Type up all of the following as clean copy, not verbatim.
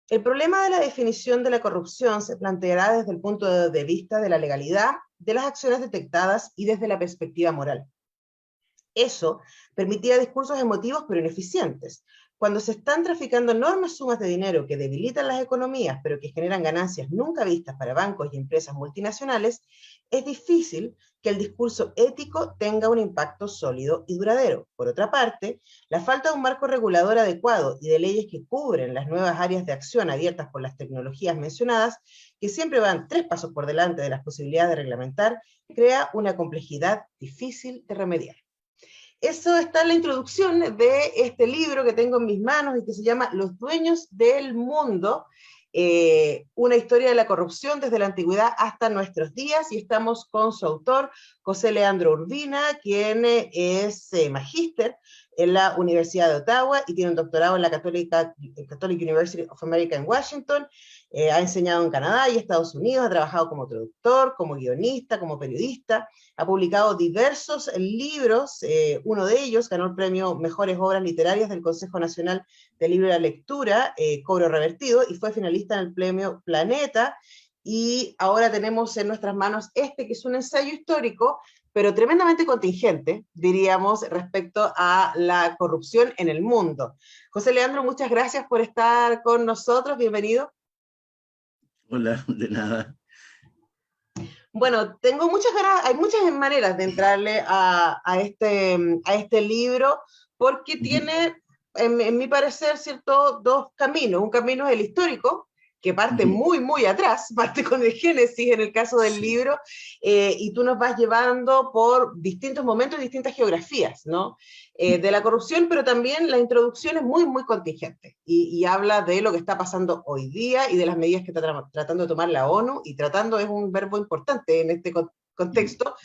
El problema de la definición de la corrupción se planteará desde el punto de vista de la legalidad de las acciones detectadas y desde la perspectiva moral. Eso permitía discursos emotivos pero ineficientes. Cuando se están traficando enormes sumas de dinero que debilitan las economías, pero que generan ganancias nunca vistas para bancos y empresas multinacionales, es difícil que el discurso ético tenga un impacto sólido y duradero. Por otra parte, la falta de un marco regulador adecuado y de leyes que cubren las nuevas áreas de acción abiertas por las tecnologías mencionadas, que siempre van 3 pasos por delante de las posibilidades de reglamentar, crea una complejidad difícil de remediar. Eso está en la introducción de este libro que tengo en mis manos y que se llama Los dueños del mundo, una historia de la corrupción desde la antigüedad hasta nuestros días, y estamos con su autor, José Leandro Urbina, quien es magíster en la Universidad de Ottawa y tiene un doctorado en la Catholic University of America en Washington. Ha enseñado en Canadá y Estados Unidos, ha trabajado como traductor, como guionista, como periodista, ha publicado diversos libros, uno de ellos ganó el premio Mejores Obras Literarias del Consejo Nacional de Libro de la Lectura, Cobro Revertido, y fue finalista en el premio Planeta, y ahora tenemos en nuestras manos este, que es un ensayo histórico, pero tremendamente contingente, diríamos, respecto a la corrupción en el mundo. José Leandro, muchas gracias por estar con nosotros, bienvenido. Hola, de nada. Bueno, tengo muchas ganas, hay muchas maneras de entrarle a este libro, porque tiene, en mi parecer, cierto, dos caminos. Un camino es el histórico, que parte muy, muy atrás, parte con el Génesis en el caso del libro, y tú nos vas llevando por distintos momentos y distintas geografías, ¿no? De la corrupción, pero también la introducción es muy, muy contingente, y habla de lo que está pasando hoy día y de las medidas que está tratando de tomar la ONU, y tratando es un verbo importante en este contexto,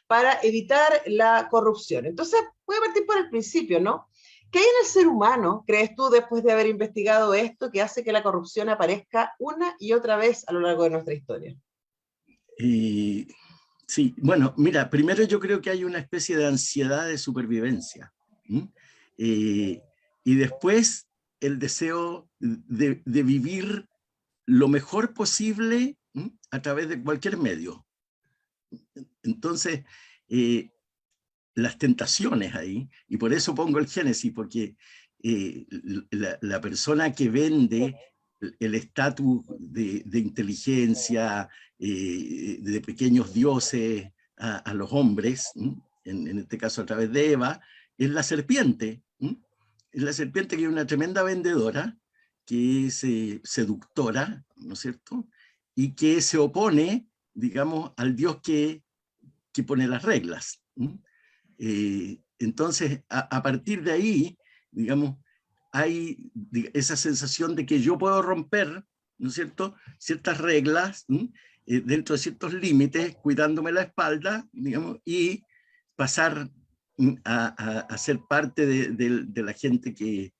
para evitar la corrupción. Entonces, voy a partir por el principio, ¿no? ¿Qué hay en el ser humano, crees tú, después de haber investigado esto, que hace que la corrupción aparezca una y otra vez a lo largo de nuestra historia? Sí, bueno, mira, primero yo creo que hay una especie de ansiedad de supervivencia. Y después el deseo de vivir lo mejor posible a través de cualquier medio. Entonces, las tentaciones ahí, y por eso pongo el Génesis, porque la persona que vende el estatus de inteligencia, de pequeños dioses a los hombres, en este caso a través de Eva, es la serpiente. Es la serpiente, que es una tremenda vendedora, que es seductora, ¿no es cierto? Y que se opone, digamos, al Dios que pone las reglas. Entonces, a partir de ahí, digamos, hay esa sensación de que yo puedo romper, ¿no es cierto?, ciertas reglas dentro de ciertos límites, cuidándome la espalda, digamos, y pasar a ser parte de la gente que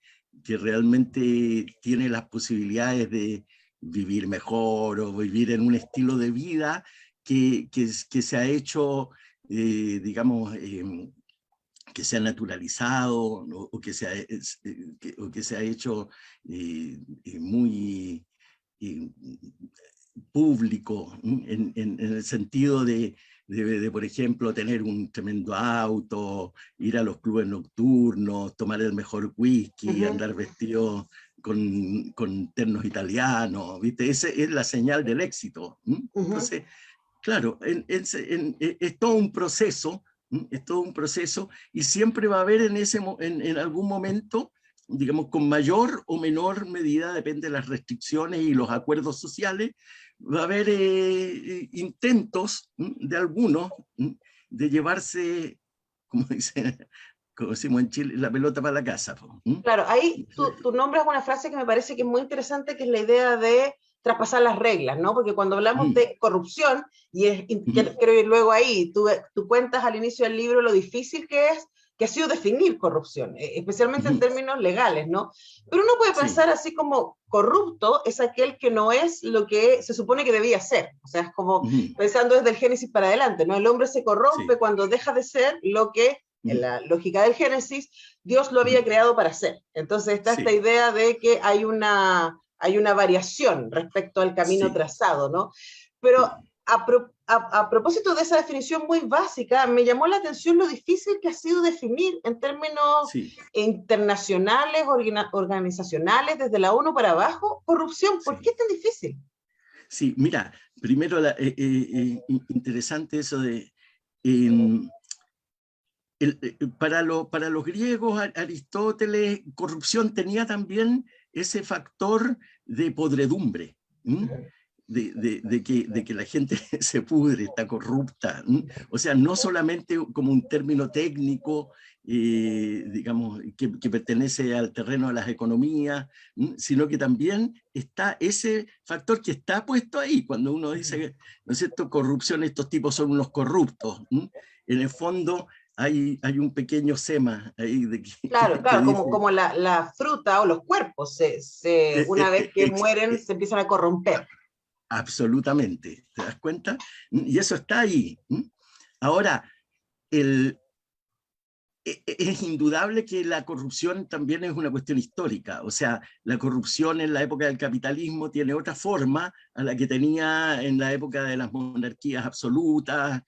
realmente tiene las posibilidades de vivir mejor o vivir en un estilo de vida que se ha hecho, digamos, que se ha naturalizado o que se ha hecho muy público, en el sentido de, por ejemplo, tener un tremendo auto, ir a los clubes nocturnos, tomar el mejor whisky, andar vestido con ternos italianos, ¿viste? Esa es la señal del éxito. Entonces, claro, es todo un proceso, es todo un proceso, y siempre va a haber en algún momento, digamos, con mayor o menor medida, depende de las restricciones y los acuerdos sociales, va a haber intentos de algunos de llevarse, como decimos en Chile, la pelota para la casa. Claro, ahí tú nombras una frase que me parece que es muy interesante, que es la idea de traspasar las reglas, ¿no? Porque cuando hablamos de corrupción, quiero ir luego ahí, tú cuentas al inicio del libro lo difícil que ha sido definir corrupción, especialmente en términos legales, ¿no? Pero uno puede pensar así como corrupto es aquel que no es lo que se supone que debía ser, o sea, es como pensando desde el Génesis para adelante, ¿no? El hombre se corrompe cuando deja de ser lo que, en la lógica del Génesis, Dios lo había creado para ser. Entonces está esta idea de que hay una hay una variación respecto al camino Sí, trazado, ¿no? Pero sí, a propósito de esa definición muy básica, me llamó la atención lo difícil que ha sido definir en términos sí, internacionales, organizacionales, desde la ONU para abajo, corrupción. ¿Por qué sí. es tan difícil? Sí, mira, primero interesante eso de... em, para los griegos, Aristóteles, corrupción tenía también ese factor de podredumbre, ¿m? De que la gente se pudre, está corrupta. ¿M? O sea, no solamente como un término técnico, digamos, que pertenece al terreno de las economías, ¿m? Sino que también está ese factor que está puesto ahí, cuando uno dice, ¿no es cierto?, corrupción, estos tipos son unos corruptos. ¿M? En el fondo hay un pequeño sema ahí Claro, que claro, dice, como la fruta o los cuerpos, una vez que ex, mueren, se empiezan a corromper. absolutamente, ¿te das cuenta? Y eso está ahí. Ahora, el, es indudable que la corrupción también es una cuestión histórica. O sea, la corrupción en la época del capitalismo tiene otra forma a la que tenía en la época de las monarquías absolutas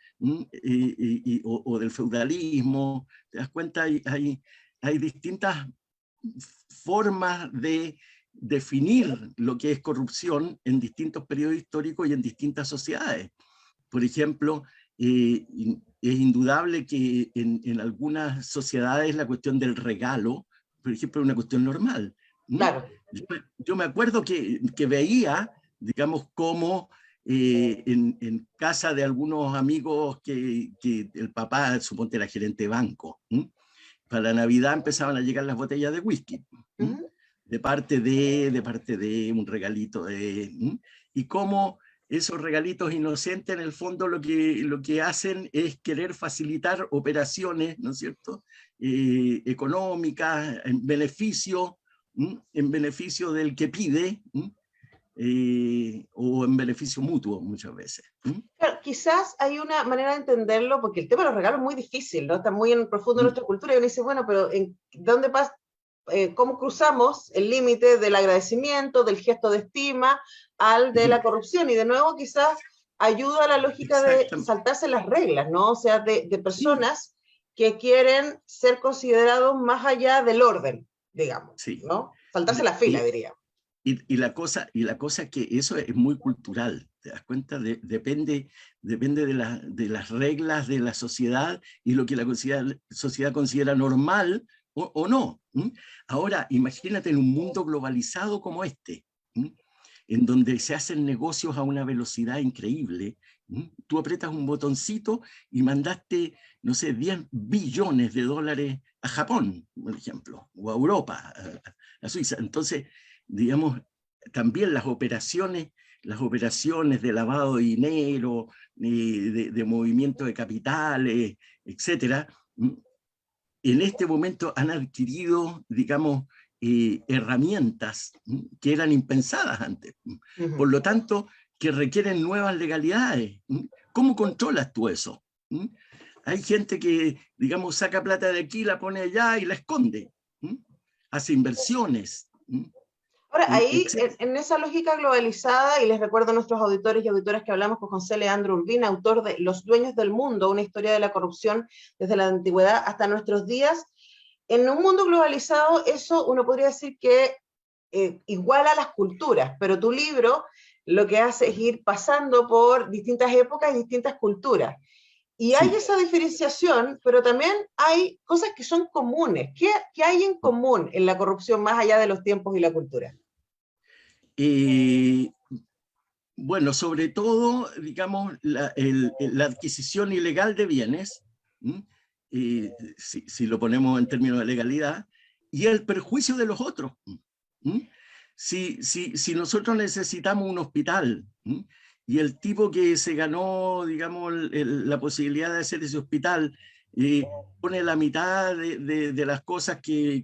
o del feudalismo. ¿Te das cuenta? Hay distintas formas de definir lo que es corrupción en distintos periodos históricos y en distintas sociedades. Por ejemplo, es indudable que en algunas sociedades la cuestión del regalo, por ejemplo, es una cuestión normal. Claro. Yo me acuerdo que veía, digamos, cómo en casa de algunos amigos que el papá, suponte, era gerente de banco, para Navidad empezaban a llegar las botellas de whisky, Ujú. de parte de un regalito y cómo esos regalitos inocentes en el fondo lo que hacen es querer facilitar operaciones, ¿no es cierto?, económicas, en beneficio del que pide, o en beneficio mutuo muchas veces. Claro, quizás hay una manera de entenderlo, porque el tema de los regalos es muy difícil, ¿no? Está muy en profundo en nuestra cultura, y uno dice, bueno, pero ¿dónde pasa? ¿Cómo cruzamos el límite del agradecimiento, del gesto de estima, al de la corrupción? Y de nuevo, quizás ayuda a la lógica de Exactamente. saltarse las reglas, ¿no? O sea, de Sí, personas que quieren ser considerados más allá del orden, digamos, sí. ¿no? Saltarse Y, la fila, y, diría. y la cosa es que eso es muy cultural, ¿te das cuenta? Depende de las reglas de la sociedad y lo que la sociedad considera normal o no. Ahora, imagínate en un mundo globalizado como este, en donde se hacen negocios a una velocidad increíble. Tú aprietas un botoncito y mandaste, no sé, 10 billones de dólares a Japón, por ejemplo, o a Europa, a Suiza. Entonces, digamos, también las operaciones de lavado de dinero, de movimiento de capitales, etcétera, en este momento han adquirido, digamos, herramientas que eran impensadas antes. Por Ujú. lo tanto, que requieren nuevas legalidades. ¿Cómo controlas tú eso? Hay gente que, digamos, saca plata de aquí, la pone allá y la esconde. Hace inversiones, Ahora, ahí, etc. en esa lógica globalizada, y les recuerdo a nuestros auditores y auditoras que hablamos con José Leandro Urbina, autor de Los Dueños del Mundo, una historia de la corrupción desde la antigüedad hasta nuestros días, en un mundo globalizado, eso uno podría decir que iguala las culturas, pero tu libro lo que hace es ir pasando por distintas épocas y distintas culturas. Y hay Sí. esa diferenciación, pero también hay cosas que son comunes. ¿Qué hay en común en la corrupción más allá de los tiempos y la cultura? Eh, bueno, sobre todo, digamos, la adquisición ilegal de bienes, si lo ponemos en términos de legalidad, y el perjuicio de los otros. Si nosotros necesitamos un hospital, y el tipo que se ganó, digamos, la posibilidad de hacer ese hospital, pone la mitad de las cosas que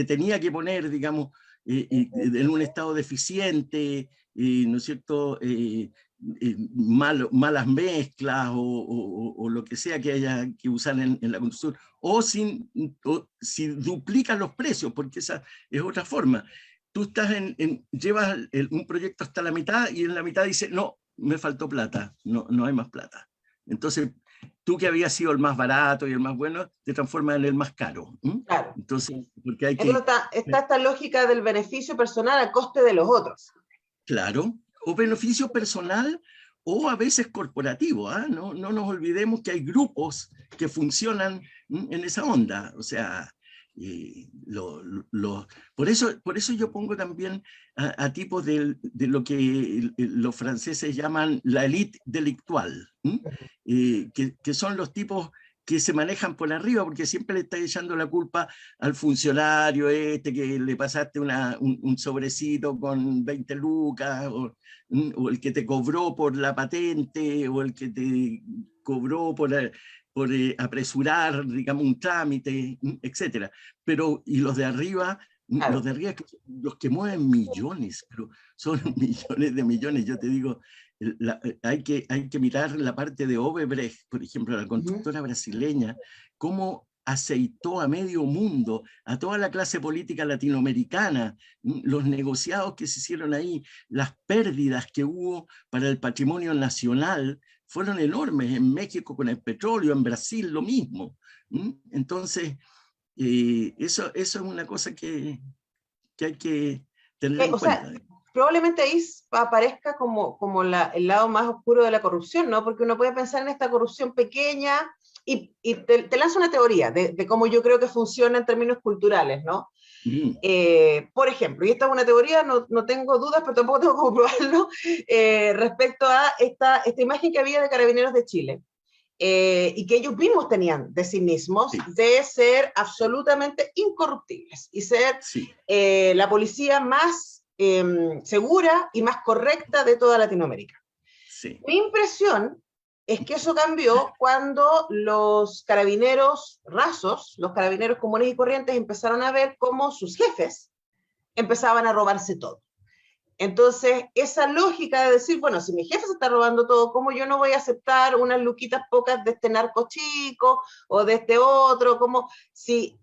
tenía que poner, digamos, en un estado deficiente, ¿no es cierto?, malas mezclas o lo que sea que haya que usar en la construcción, o si duplican los precios, porque esa es otra forma. tú estás llevas un proyecto hasta la mitad y en la mitad dice, no, me faltó plata, no hay más plata. Entonces, tú que habías sido el más barato y el más bueno, te transformas en el más caro. Claro. Entonces, porque hay Entonces que... está esta lógica del beneficio personal a coste de los otros. Claro, o beneficio personal o a veces corporativo. No nos olvidemos que hay grupos que funcionan en esa onda. O sea, por eso yo pongo también a tipos de lo que los franceses llaman la élite delictual, que son los tipos que se manejan por arriba, porque siempre le está echando la culpa al funcionario que le pasaste un sobrecito con 20 lucas, o el que te cobró por la patente, o el que te cobró por apresurar, digamos, un trámite, etcétera. Pero, y Claro. los de arriba, los que mueven millones, pero son millones de millones, yo te digo, hay que mirar la parte de Odebrecht, por ejemplo, la constructora brasileña, cómo aceitó a medio mundo, a toda la clase política latinoamericana, los negociados que se hicieron ahí, las pérdidas que hubo para el patrimonio nacional, fueron enormes, en México con el petróleo, en Brasil lo mismo. Entonces, eso es una cosa que hay que tener en O sea, cuenta. probablemente ahí aparezca como el lado más oscuro de la corrupción, ¿no? Porque uno puede pensar en esta corrupción pequeña y te lanzo una teoría de cómo yo creo que funciona en términos culturales, ¿no? Mm, Por ejemplo, y esta es una teoría, no tengo dudas, pero tampoco tengo cómo probarlo, respecto a esta imagen que había de Carabineros de Chile. Y que ellos mismos tenían de sí mismos, sí, de ser absolutamente incorruptibles y ser sí, la policía más segura y más correcta de toda Latinoamérica. sí. Mi impresión es que eso cambió cuando los carabineros rasos, los carabineros comunes y corrientes, empezaron a ver cómo sus jefes empezaban a robarse todo. Entonces, esa lógica de decir, bueno, si mi jefe se está robando todo, ¿cómo yo no voy a aceptar unas luquitas pocas de este narco chico o de este otro? Como si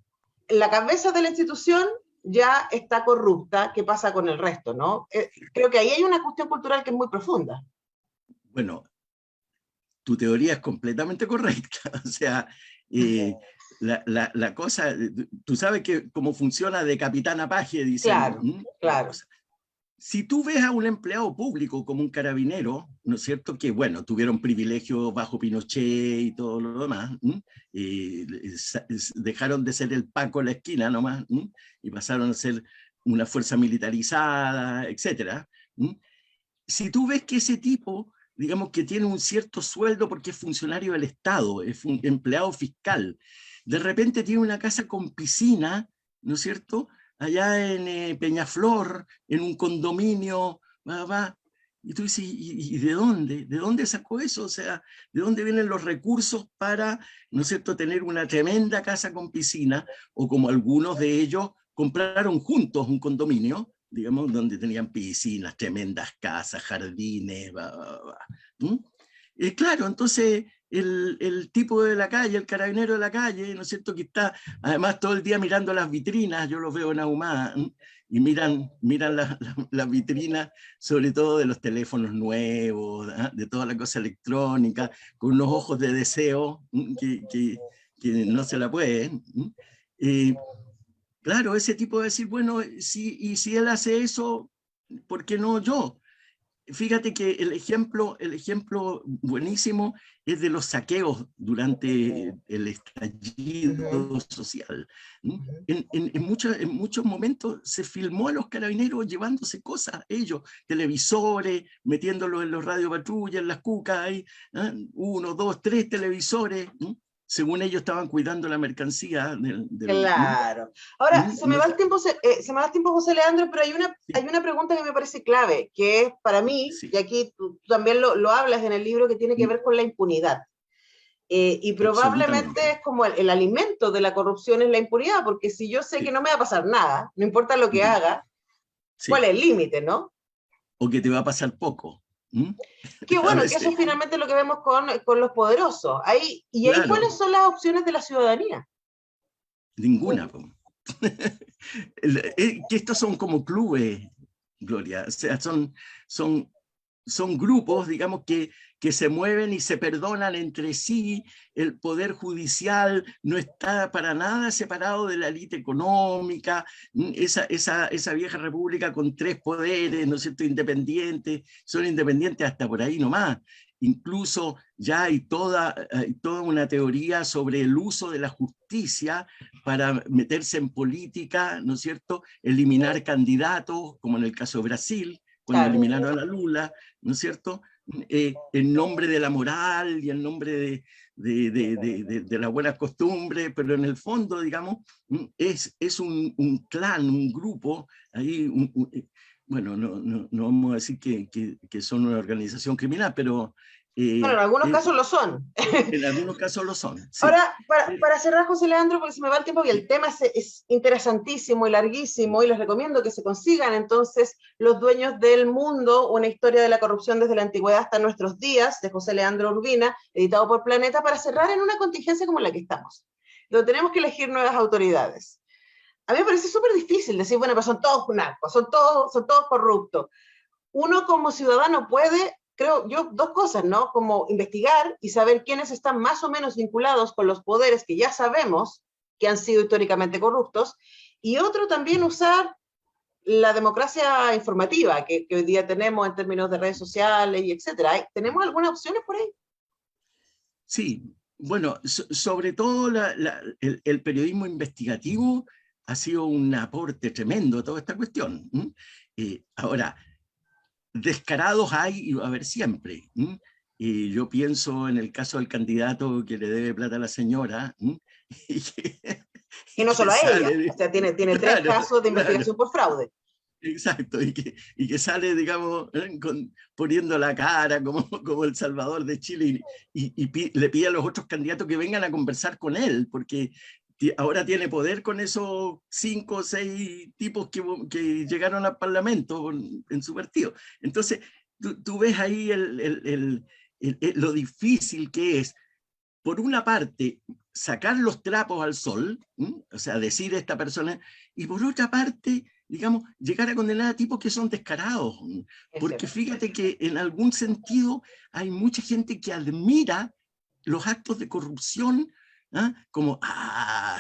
la cabeza de la institución ya está corrupta, ¿qué pasa con el resto, no? Creo que ahí hay una cuestión cultural que es muy profunda. Bueno, tu teoría es completamente correcta. O sea, eh, la cosa, tú sabes que cómo funciona de capitán a paje, dicen. Claro, La claro. cosa. Si tú ves a un empleado público como un carabinero, ¿no es cierto? Que, bueno, tuvieron privilegios bajo Pinochet y todo lo demás, dejaron de ser el Paco en la esquina nomás, y pasaron a ser una fuerza militarizada, etcétera. Si tú ves que ese tipo, digamos que tiene un cierto sueldo porque es funcionario del Estado, es un empleado fiscal, de repente tiene una casa con piscina, ¿no es cierto? Allá en Peñaflor, en un condominio, y tú dices, ¿y de dónde? ¿De dónde sacó eso? O sea, ¿de dónde vienen los recursos para, ¿no es cierto?, tener una tremenda casa con piscina, o como algunos de ellos compraron juntos un condominio, digamos, donde tenían piscinas, tremendas casas, jardines, claro, entonces el tipo de la calle, el carabinero de la calle, ¿no es cierto?, que está además todo el día mirando las vitrinas, yo los veo en Ahumada, y miran las vitrinas, sobre todo de los teléfonos nuevos, de toda la cosa electrónica, con unos ojos de deseo que no se la pueden. Claro, ese tipo de decir, bueno, y si él hace eso, ¿por qué no yo? Fíjate que el ejemplo buenísimo es de los saqueos durante el Ujú, estallido social. ujú. En muchos momentos se filmó a los carabineros llevándose cosas, ellos, televisores, metiéndolos en los radiopatrullas, en las cucas, ahí, uno, dos, tres televisores, según ellos estaban cuidando la mercancía Claro. Ahora, se me ¿no? va el tiempo, se me va el tiempo, José Leandro, pero hay Sí, una pregunta que me parece clave, que es para mí, y sí, aquí tú también lo hablas en el libro, que tiene que ver con la impunidad. Y probablemente absolutamente. es como el alimento de la corrupción es la impunidad, porque si yo sé que Sí, no me va a pasar nada, no importa lo que haga, ¿cuál sí. es el límite, no? O que te va a pasar poco. Qué A bueno, que eso veces, es finalmente lo que vemos con los poderosos. Y ahí, ¿cuáles claro, son las opciones de la ciudadanía? ninguna. Po. que estos son como clubes, Gloria, o sea, son grupos, digamos, que se mueven y se perdonan entre sí. El poder judicial no está para nada separado de la élite económica, esa vieja república con tres poderes, ¿no es cierto?, independientes, son independientes hasta por ahí nomás. Incluso ya hay toda una teoría sobre el uso de la justicia para meterse en política, ¿no es cierto?, eliminar candidatos, como en el caso de Brasil, cuando Claro. eliminaron a la Lula, ¿no es cierto?, en nombre de la moral y en nombre de las buenas costumbres, pero en el fondo, digamos, es un clan, un grupo, ahí, bueno, no vamos a decir que son una organización criminal, pero Bueno, en algunos casos lo son. en algunos casos lo son, sí. Ahora, para cerrar, José Leandro, porque se me va el tiempo y el tema es interesantísimo y larguísimo, y les recomiendo que se consigan entonces Los dueños del mundo, una historia de la corrupción desde la antigüedad hasta nuestros días, de José Leandro Urbina, editado por Planeta, para cerrar en una contingencia como la que estamos, donde tenemos que elegir nuevas autoridades. A mí me parece súper difícil decir, bueno, pues son todos narcos, son todos corruptos. Uno como ciudadano puede, creo yo, dos cosas, ¿no? Como investigar y saber quiénes están más o menos vinculados con los poderes que ya sabemos que han sido históricamente corruptos, y otro también usar la democracia informativa que hoy día tenemos en términos de redes sociales y etcétera. ¿Tenemos algunas opciones por ahí? Sí, bueno, sobre todo el periodismo investigativo ha sido un aporte tremendo a toda esta cuestión. Ahora, descarados hay y va a haber siempre. Y yo pienso en el caso del candidato que le debe plata a la señora, y Y no solo a ella, o sea, tiene claro, tres casos de investigación por fraude. Exacto, y que sale, digamos, poniendo la cara como el Salvador de Chile, le pide a los otros candidatos que vengan a conversar con él, porque ahora tiene poder con esos 5 o 6 tipos que llegaron al Parlamento en su partido. Entonces, tú ves ahí lo difícil que es, por una parte, sacar los trapos al sol, o sea, decir a esta persona, y por otra parte, digamos, llegar a condenar a tipos que son descarados. Porque fíjate que en algún sentido hay mucha gente que admira los actos de corrupción, como,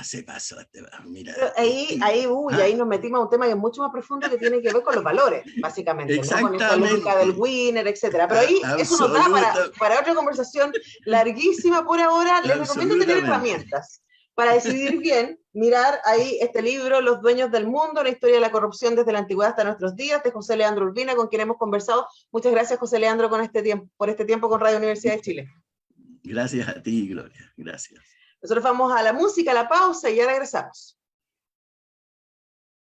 se pasó, mira. Ahí nos metimos a un tema que es mucho más profundo, que tiene que ver con los valores, básicamente, ¿no? Con esta lógica del winner, etcétera. Pero ahí eso nos da para otra conversación larguísima por ahora. Les recomiendo tener herramientas para decidir bien, mirar ahí este libro, Los dueños del mundo, la historia de la corrupción desde la antigüedad hasta nuestros días, de José Leandro Urbina, con quien hemos conversado. Muchas gracias, José Leandro, por este tiempo con Radio Universidad de Chile. Gracias a ti, Gloria. Gracias. Nosotros vamos a la música, a la pausa, y ya regresamos.